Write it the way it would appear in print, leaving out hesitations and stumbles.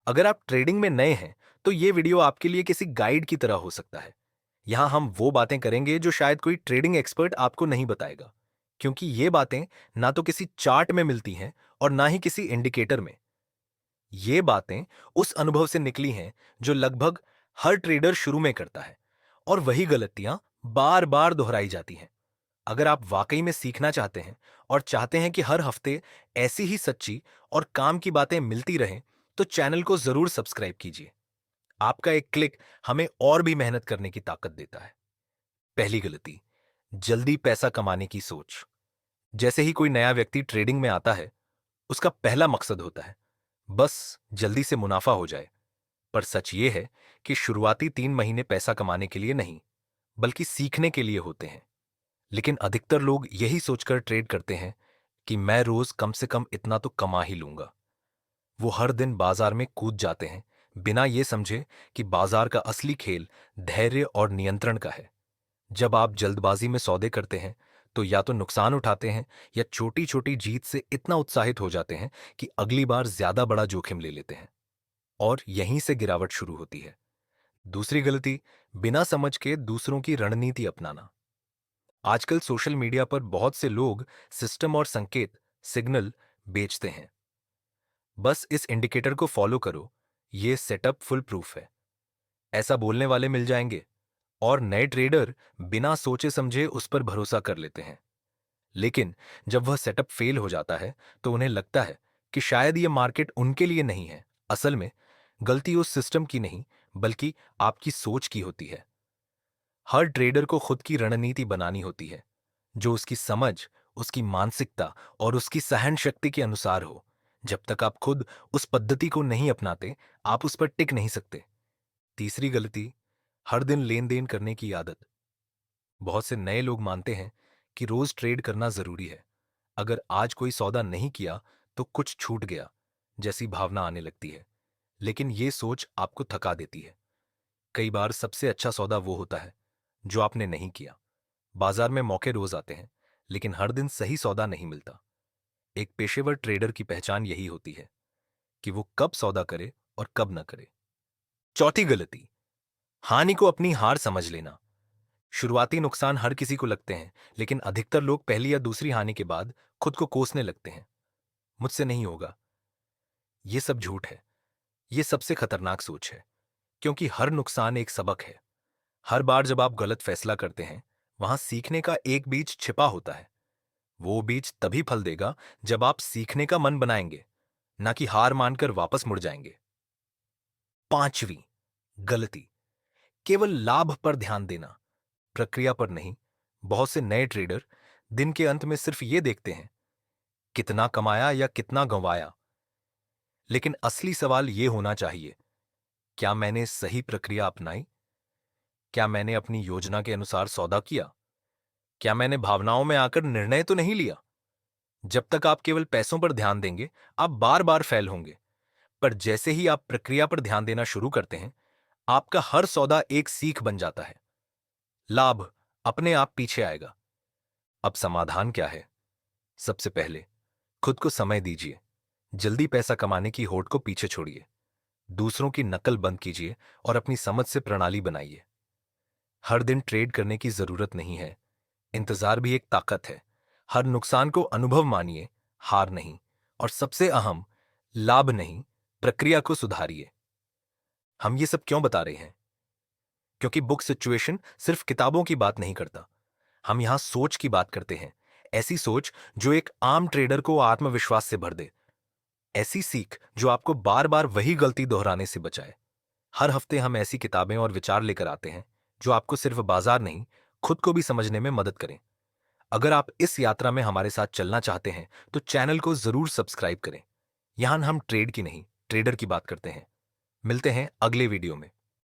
अगर आप ट्रेडिंग में नए हैं तो ये वीडियो आपके लिए किसी गाइड की तरह हो सकता है। यहाँ हम वो बातें करेंगे जो शायद कोई ट्रेडिंग एक्सपर्ट आपको नहीं बताएगा, क्योंकि ये बातें ना तो किसी चार्ट में मिलती हैं और ना ही किसी इंडिकेटर में। ये बातें उस अनुभव से निकली हैं जो लगभग हर ट्रेडर शुरू में करता है, और वही गलतियां बार बार दोहराई जाती हैं। अगर आप वाकई में सीखना चाहते हैं और चाहते हैं कि हर हफ्ते ऐसी ही सच्ची और काम की बातें मिलती रहें, तो चैनल को जरूर सब्सक्राइब कीजिए। आपका एक क्लिक हमें और भी मेहनत करने की ताकत देता है। पहली गलती, जल्दी पैसा कमाने की सोच। जैसे ही कोई नया व्यक्ति ट्रेडिंग में आता है, उसका पहला मकसद होता है बस जल्दी से मुनाफा हो जाए। पर सच ये है कि शुरुआती 3 महीने पैसा कमाने के लिए नहीं, बल्कि सीखने के लिए होते हैं। लेकिन अधिकतर लोग यही सोचकर ट्रेड करते हैं कि मैं रोज कम से कम इतना तो कमा ही लूंगा। वो हर दिन बाजार में कूद जाते हैं, बिना ये समझे कि बाजार का असली खेल धैर्य और नियंत्रण का है। जब आप जल्दबाजी में सौदे करते हैं, तो या तो नुकसान उठाते हैं या छोटी छोटी जीत से इतना उत्साहित हो जाते हैं कि अगली बार ज्यादा बड़ा जोखिम ले लेते हैं, और यहीं से गिरावट शुरू होती है। दूसरी गलती, बिना समझ के दूसरों की रणनीति अपनाना। आजकल सोशल मीडिया पर बहुत से लोग सिस्टम और संकेत सिग्नल बेचते हैं। बस इस इंडिकेटर को फॉलो करो, ये सेटअप फुल प्रूफ है, ऐसा बोलने वाले मिल जाएंगे। और नए ट्रेडर बिना सोचे समझे उस पर भरोसा कर लेते हैं। लेकिन जब वह सेटअप फेल हो जाता है, तो उन्हें लगता है कि शायद यह मार्केट उनके लिए नहीं है। असल में गलती उस सिस्टम की नहीं, बल्कि आपकी सोच की होती है। हर ट्रेडर को खुद की रणनीति बनानी होती है, जो उसकी समझ, उसकी मानसिकता और उसकी सहन शक्ति के अनुसार हो। जब तक आप खुद उस पद्धति को नहीं अपनाते, आप उस पर टिक नहीं सकते। तीसरी गलती, हर दिन लेन देन करने की आदत। बहुत से नए लोग मानते हैं कि रोज ट्रेड करना जरूरी है। अगर आज कोई सौदा नहीं किया तो कुछ छूट गया जैसी भावना आने लगती है। लेकिन ये सोच आपको थका देती है। कई बार सबसे अच्छा सौदा वो होता है जो आपने नहीं किया। बाजार में मौके रोज आते हैं, लेकिन हर दिन सही सौदा नहीं मिलता। एक पेशेवर ट्रेडर की पहचान यही होती है कि वो कब सौदा करे और कब न करे। चौथी गलती, हानि को अपनी हार समझ लेना। शुरुआती नुकसान हर किसी को लगते हैं, लेकिन अधिकतर लोग पहली या दूसरी हानि के बाद खुद को कोसने लगते हैं। मुझसे नहीं होगा। ये सब झूठ है। ये सबसे खतरनाक सोच है, क्योंकि हर नुकसान एक सबक है। हर बार जब आप गलत फैसला करते हैं, वहां सीखने का एक बीज छिपा होता है। वो बीज तभी फल देगा जब आप सीखने का मन बनाएंगे, ना कि हार मानकर वापस मुड़ जाएंगे। पांचवी गलती, केवल लाभ पर ध्यान देना, प्रक्रिया पर नहीं। बहुत से नए ट्रेडर दिन के अंत में सिर्फ ये देखते हैं कितना कमाया या कितना गंवाया। लेकिन असली सवाल ये होना चाहिए, क्या मैंने सही प्रक्रिया अपनाई? क्या मैंने अपनी योजना के अनुसार सौदा किया? क्या मैंने भावनाओं में आकर निर्णय तो नहीं लिया? जब तक आप केवल पैसों पर ध्यान देंगे, आप बार बार फेल होंगे। पर जैसे ही आप प्रक्रिया पर ध्यान देना शुरू करते हैं, आपका हर सौदा एक सीख बन जाता है। लाभ अपने आप पीछे आएगा। अब समाधान क्या है? सबसे पहले खुद को समय दीजिए। जल्दी पैसा कमाने की होड़ को पीछे छोड़िए। दूसरों की नकल बंद कीजिए और अपनी समझ से प्रणाली बनाइए। हर दिन ट्रेड करने की जरूरत नहीं है। इंतजार भी एक ताकत है। हर नुकसान को अनुभव मानिए, हार नहीं। और सबसे अहम, लाभ नहीं, प्रक्रिया को सुधारिए। हम ये सब क्यों बता रहे हैं? क्योंकि बुक सिचुएशन सिर्फ किताबों की बात नहीं करता। हम यहां सोच की बात करते हैं। ऐसी सोच जो एक आम ट्रेडर को आत्मविश्वास से भर दे। ऐसी सीख जो आपको बार बार वही गलती दोहराने से बचाए। हर हफ्ते हम ऐसी किताबें और विचार लेकर आते हैं जो आपको सिर्फ बाजार नहीं, खुद को भी समझने में मदद करें। अगर आप इस यात्रा में हमारे साथ चलना चाहते हैं, तो चैनल को जरूर सब्सक्राइब करें। यहां हम ट्रेड की नहीं, ट्रेडर की बात करते हैं। मिलते हैं अगले वीडियो में।